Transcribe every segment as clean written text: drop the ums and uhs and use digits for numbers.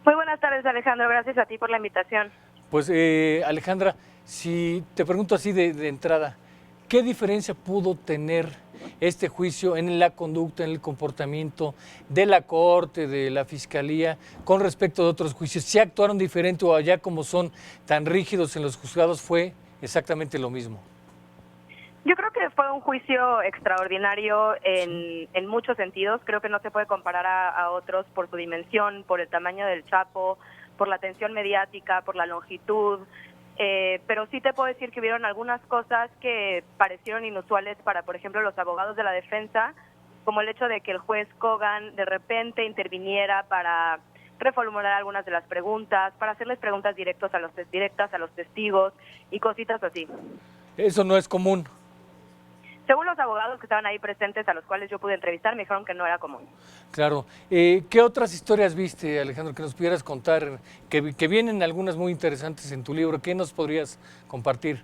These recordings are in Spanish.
Muy buenas tardes, Alejandro. Gracias a ti por la invitación. Pues Alejandra, si te pregunto así de entrada, ¿qué diferencia pudo tener este juicio en la conducta, en el comportamiento de la Corte, de la Fiscalía, con respecto a otros juicios? ¿Si actuaron diferente o allá como son tan rígidos en los juzgados fue exactamente lo mismo? Yo creo que fue un juicio extraordinario Sí, en muchos sentidos. Creo que no se puede comparar a otros por su dimensión, por el tamaño del Chapo, por la atención mediática, por la longitud. Pero sí te puedo decir que hubieron algunas cosas que parecieron inusuales para, por ejemplo, los abogados de la defensa, como el hecho de que el juez Kogan de repente interviniera para reformular algunas de las preguntas, para hacerles preguntas directas a los testigos y cositas así. eso no es común. Según los abogados que estaban ahí presentes, a los cuales yo pude entrevistar, me dijeron que no era común. Claro. ¿Qué otras historias viste, Alejandro, que nos pudieras contar? Que vienen algunas muy interesantes en tu libro. ¿Qué nos podrías compartir?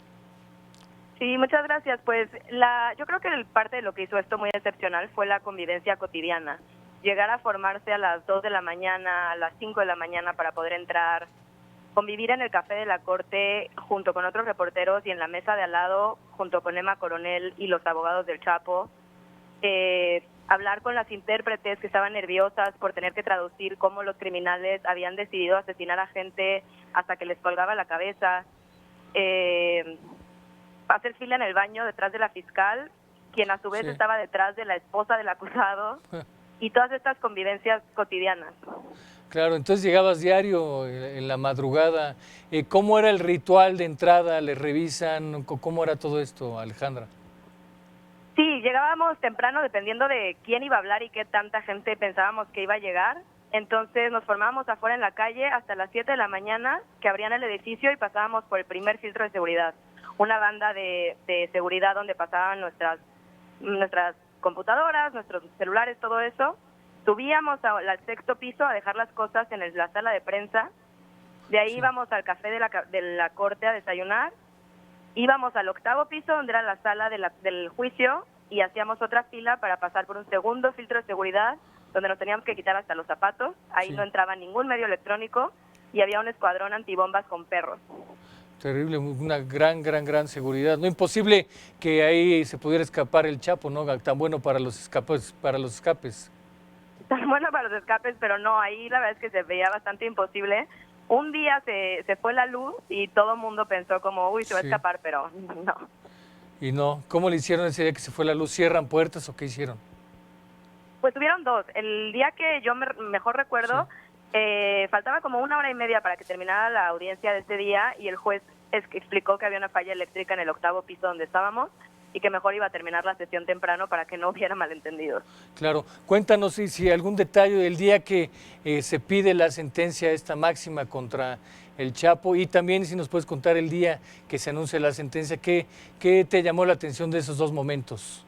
Sí, muchas gracias. Pues yo creo que parte de lo que hizo esto muy excepcional fue la convivencia cotidiana. Llegar a formarse a las 2 de la mañana, a las 5 de la mañana para poder entrar, convivir en el café de la Corte junto con otros reporteros y en la mesa de al lado junto con Emma Coronel y los abogados del Chapo. Hablar con las intérpretes que estaban nerviosas por tener que traducir cómo los criminales habían decidido asesinar a gente hasta que les colgaba la cabeza. Eh, Hacer fila en el baño detrás de la fiscal, quien a su vez Sí. estaba detrás de la esposa del acusado, y todas estas convivencias cotidianas. Claro, entonces llegabas diario en la madrugada. ¿Cómo era el ritual de entrada? ¿Le revisan? ¿Cómo era todo esto, Alejandra? Sí, llegábamos temprano dependiendo de quién iba a hablar y qué tanta gente pensábamos que iba a llegar. Entonces nos formábamos afuera en la calle hasta las 7 de la mañana, que abrían el edificio y pasábamos por el primer filtro de seguridad. Una banda de seguridad donde pasaban nuestras computadoras, nuestros celulares, todo eso. Subíamos al sexto piso a dejar las cosas en la sala de prensa. De ahí Sí. íbamos al café de la corte a desayunar. Íbamos al octavo piso, donde era la sala del juicio, y hacíamos otra fila para pasar por un segundo filtro de seguridad, donde nos teníamos que quitar hasta los zapatos. Ahí Sí. no entraba ningún medio electrónico y había un escuadrón antibombas con perros. Terrible, una gran seguridad. No imposible que ahí se pudiera escapar el Chapo, ¿no? Tan bueno para los escapes, para los escapes. Tan bueno para los escapes, pero no, ahí la verdad es que se veía bastante imposible. Un día se fue la luz y todo el mundo pensó como, uy, se va a Sí. escapar, pero no. Y no, ¿cómo le hicieron ese día que se fue la luz? ¿Cierran puertas o qué hicieron? Pues tuvieron dos. El día que yo mejor Sí. recuerdo, faltaba como 1 hora y media para que terminara la audiencia de ese día y el juez explicó que había una falla eléctrica en el octavo piso donde estábamos y que mejor iba a terminar la sesión temprano para que no hubiera malentendidos. Claro, cuéntanos si algún detalle del día que se pide la sentencia esta máxima contra el Chapo y también si nos puedes contar el día que se anuncia la sentencia, ¿qué te llamó la atención de esos dos momentos?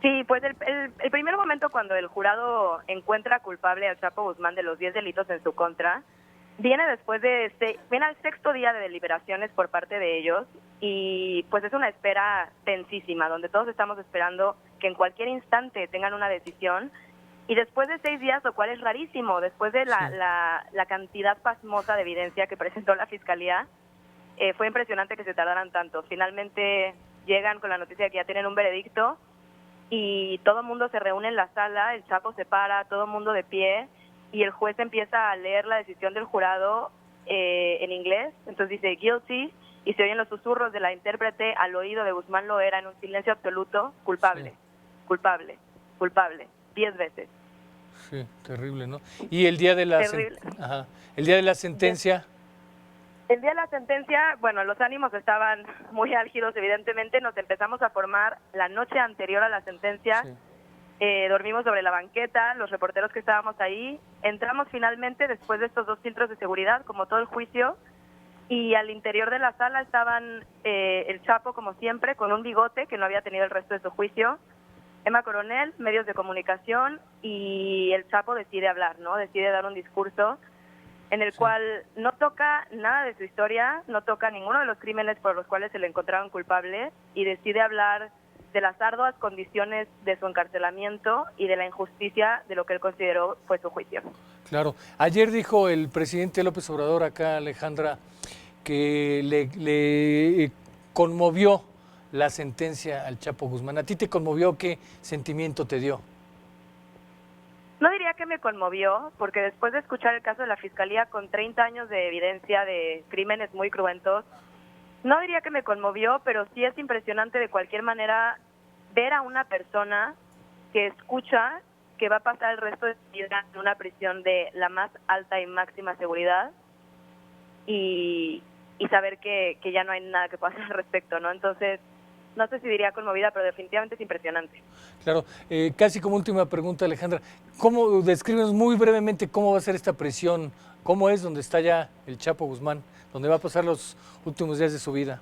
Sí, pues el primer momento cuando el jurado encuentra culpable al Chapo Guzmán de los 10 delitos en su contra, viene después viene al sexto día de deliberaciones por parte de ellos y pues es una espera tensísima, donde todos estamos esperando que en cualquier instante tengan una decisión y después de 6 días, lo cual es rarísimo, después de Sí, la cantidad pasmosa de evidencia que presentó la Fiscalía, fue impresionante que se tardaran tanto. Finalmente llegan con la noticia de que ya tienen un veredicto y todo el mundo se reúne en la sala, el Chapo se para, todo el mundo de pie, y el juez empieza a leer la decisión del jurado en inglés, entonces dice guilty, y se oyen los susurros de la intérprete al oído de Guzmán Loera en un silencio absoluto, sí, culpable, culpable, culpable, 10 veces. sí, terrible, ¿no? Y el día de Terrible. ajá, el día de la sentencia, El día de la sentencia, bueno, los ánimos estaban muy álgidos, evidentemente, nos empezamos a formar la noche anterior a la sentencia. sí, Dormimos sobre la banqueta, los reporteros que estábamos ahí, entramos finalmente después de estos dos filtros de seguridad, como todo el juicio, y al interior de la sala estaban el Chapo, como siempre, con un bigote que no había tenido el resto de su juicio, Emma Coronel, medios de comunicación, y el Chapo decide hablar, ¿no? Decide dar un discurso en el sí, cual no toca nada de su historia, no toca ninguno de los crímenes por los cuales se le encontraron culpable, y decide hablar de las arduas condiciones de su encarcelamiento y de la injusticia de lo que él consideró fue su juicio. Claro. Ayer dijo el presidente López Obrador acá, Alejandra, que le conmovió la sentencia al Chapo Guzmán. ¿A ti te conmovió? ¿Qué sentimiento te dio? No diría que me conmovió, porque después de escuchar el caso de la Fiscalía con 30 años de evidencia de crímenes muy cruentos, no diría que me conmovió, pero sí es impresionante de cualquier manera ver a una persona que escucha que va a pasar el resto de su vida en una prisión de la más alta y máxima seguridad y saber que ya no hay nada que pueda hacer al respecto, ¿no? Entonces, no sé si diría conmovida, pero definitivamente es impresionante. Claro, casi como última pregunta, Alejandra, ¿cómo describes muy brevemente cómo va a ser esta prisión? ¿Cómo es donde está ya el Chapo Guzmán, donde va a pasar los últimos días de su vida?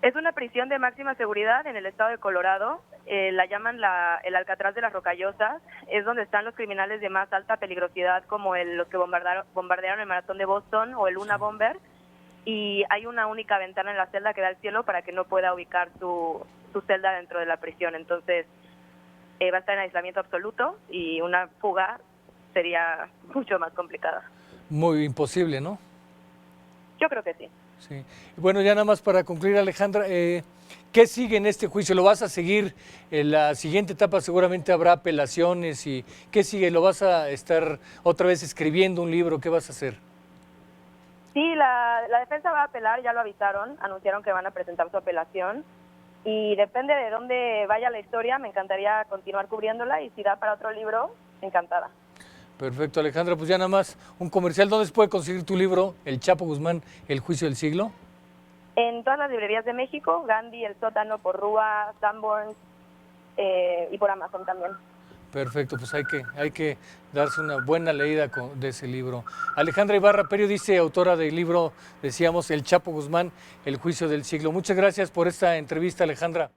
Es una prisión de máxima seguridad en el estado de Colorado, la llaman el Alcatraz de las Rocallosas, es donde están los criminales de más alta peligrosidad como los que bombardearon el maratón de Boston o el Luna Bomber, y hay una única ventana en la celda que da al cielo para que no pueda ubicar su celda dentro de la prisión. Entonces va a estar en aislamiento absoluto y una fuga sería mucho más complicada. Muy imposible, ¿no? Yo creo que sí. Sí. Bueno, ya nada más para concluir, Alejandra, ¿qué sigue en este juicio? ¿Lo vas a seguir en la siguiente etapa? Seguramente habrá apelaciones. ¿Y qué sigue? ¿Lo vas a estar otra vez escribiendo un libro? ¿Qué vas a hacer? Sí, la defensa va a apelar, ya lo avisaron, anunciaron que van a presentar su apelación y depende de dónde vaya la historia, me encantaría continuar cubriéndola y si da para otro libro, encantada. Perfecto, Alejandra, pues ya nada más un comercial. ¿Dónde se puede conseguir tu libro, El Chapo Guzmán, El Juicio del Siglo? En todas las librerías de México, Gandhi, El Sótano, Porrúa, Sanborns y por Amazon también. Perfecto, pues hay que darse una buena leída de ese libro. Alejandra Ibarra, periodista y autora del libro, decíamos, El Chapo Guzmán, El Juicio del Siglo. Muchas gracias por esta entrevista, Alejandra.